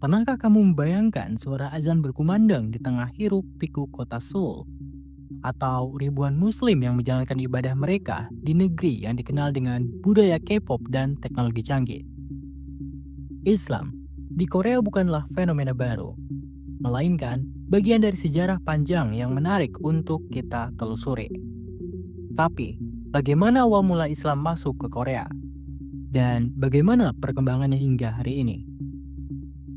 Pernahkah kamu membayangkan suara azan berkumandang di tengah hiruk-pikuk kota Seoul? Atau ribuan muslim yang menjalankan ibadah mereka di negeri yang dikenal dengan budaya K-pop dan teknologi canggih? Islam di Korea bukanlah fenomena baru, melainkan bagian dari sejarah panjang yang menarik untuk kita telusuri. Tapi, bagaimana awal mula Islam masuk ke Korea? Dan bagaimana perkembangannya hingga hari ini?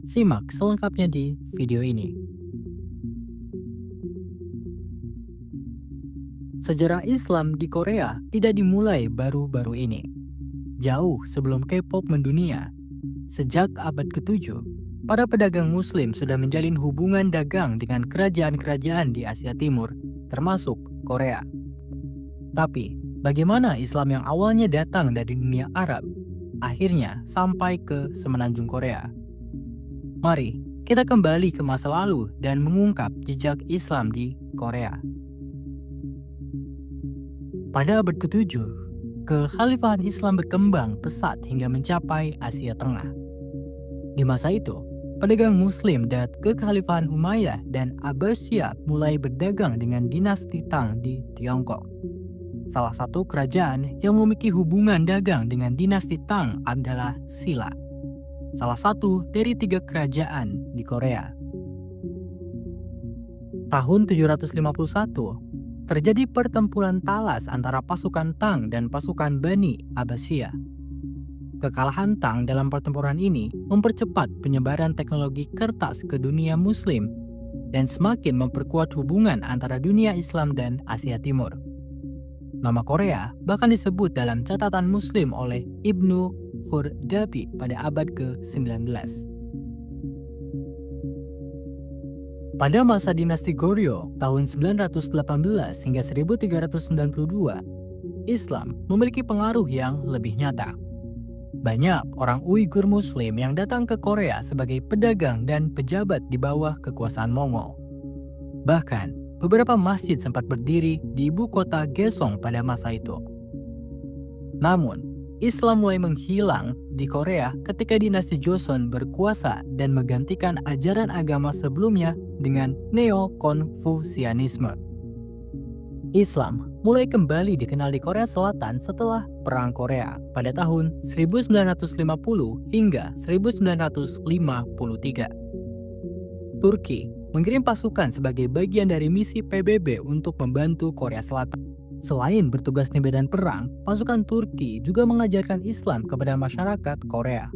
Simak selengkapnya di video ini. Sejarah Islam di Korea tidak dimulai baru-baru ini. Jauh sebelum K-pop mendunia, sejak abad ke-7, para pedagang muslim sudah menjalin hubungan dagang dengan kerajaan-kerajaan di Asia Timur, termasuk Korea. Tapi, bagaimana Islam yang awalnya datang dari dunia Arab, akhirnya sampai ke semenanjung Korea? Mari kita kembali ke masa lalu dan mengungkap jejak Islam di Korea. Pada abad ke-7, kekhalifahan Islam berkembang pesat hingga mencapai Asia Tengah. Di masa itu, pedagang Muslim dari kekhalifahan Umayyah dan Abbasiyah mulai berdagang dengan dinasti Tang di Tiongkok. Salah satu kerajaan yang memiliki hubungan dagang dengan dinasti Tang adalah Silla, salah satu dari 3 kerajaan di Korea. Tahun 751, terjadi pertempuran talas antara pasukan Tang dan pasukan Bani Abbasiyah. Kekalahan Tang dalam pertempuran ini mempercepat penyebaran teknologi kertas ke dunia Muslim dan semakin memperkuat hubungan antara dunia Islam dan Asia Timur. Nama Korea bahkan disebut dalam catatan Muslim oleh Ibnu Khurdabi pada abad ke-19. Pada masa dinasti Goryeo tahun 918 hingga 1392, Islam memiliki pengaruh yang lebih nyata. Banyak orang Uighur Muslim yang datang ke Korea sebagai pedagang dan pejabat di bawah kekuasaan Mongol. Bahkan, beberapa masjid sempat berdiri di ibu kota Gaesong pada masa itu. Namun, Islam mulai menghilang di Korea ketika dinasti Joseon berkuasa dan menggantikan ajaran agama sebelumnya dengan Neo-Konfusianisme. Islam mulai kembali dikenal di Korea Selatan setelah Perang Korea pada tahun 1950 hingga 1953. Turki mengirim pasukan sebagai bagian dari misi PBB untuk membantu Korea Selatan. Selain bertugas di medan perang, pasukan Turki juga mengajarkan Islam kepada masyarakat Korea.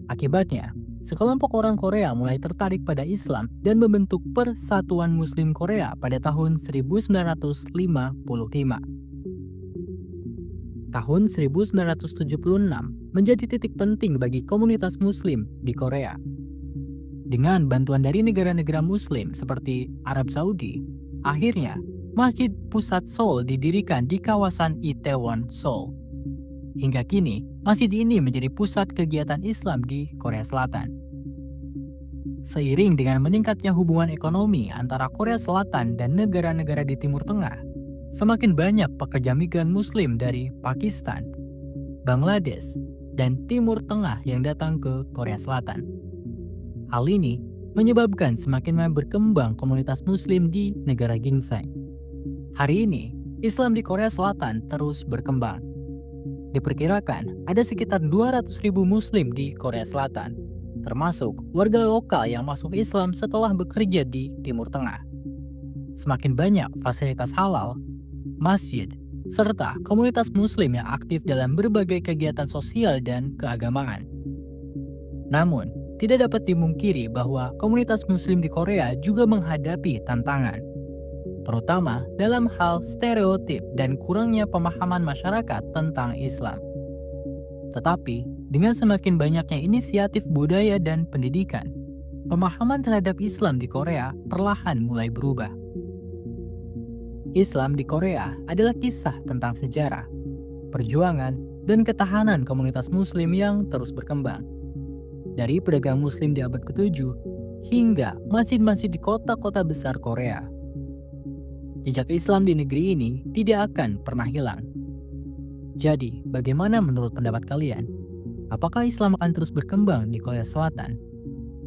Akibatnya, sekelompok orang Korea mulai tertarik pada Islam dan membentuk Persatuan Muslim Korea pada tahun 1955. Tahun 1976 menjadi titik penting bagi komunitas Muslim di Korea. Dengan bantuan dari negara-negara Muslim seperti Arab Saudi, akhirnya Masjid Pusat Seoul didirikan di kawasan Itaewon, Seoul. Hingga kini, masjid ini menjadi pusat kegiatan Islam di Korea Selatan. Seiring dengan meningkatnya hubungan ekonomi antara Korea Selatan dan negara-negara di Timur Tengah, semakin banyak pekerja migran Muslim dari Pakistan, Bangladesh, dan Timur Tengah yang datang ke Korea Selatan. Hal ini menyebabkan semakin berkembang komunitas Muslim di negara ginseng. Hari ini, Islam di Korea Selatan terus berkembang. Diperkirakan ada sekitar 200.000 Muslim di Korea Selatan, termasuk warga lokal yang masuk Islam setelah bekerja di Timur Tengah. Semakin banyak fasilitas halal, masjid, serta komunitas Muslim yang aktif dalam berbagai kegiatan sosial dan keagamaan. Namun, tidak dapat dimungkiri bahwa komunitas Muslim di Korea juga menghadapi tantangan, terutama dalam hal stereotip dan kurangnya pemahaman masyarakat tentang Islam. Tetapi, dengan semakin banyaknya inisiatif budaya dan pendidikan, pemahaman terhadap Islam di Korea perlahan mulai berubah. Islam di Korea adalah kisah tentang sejarah, perjuangan, dan ketahanan komunitas Muslim yang terus berkembang. Dari pedagang Muslim di abad ke-7 hingga masjid-masjid di kota-kota besar Korea. Jejak Islam di negeri ini tidak akan pernah hilang. Jadi, bagaimana menurut pendapat kalian? Apakah Islam akan terus berkembang di Korea Selatan?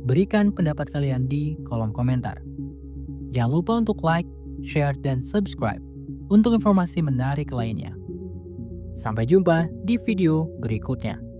Berikan pendapat kalian di kolom komentar. Jangan lupa untuk like, share, dan subscribe untuk informasi menarik lainnya. Sampai jumpa di video berikutnya.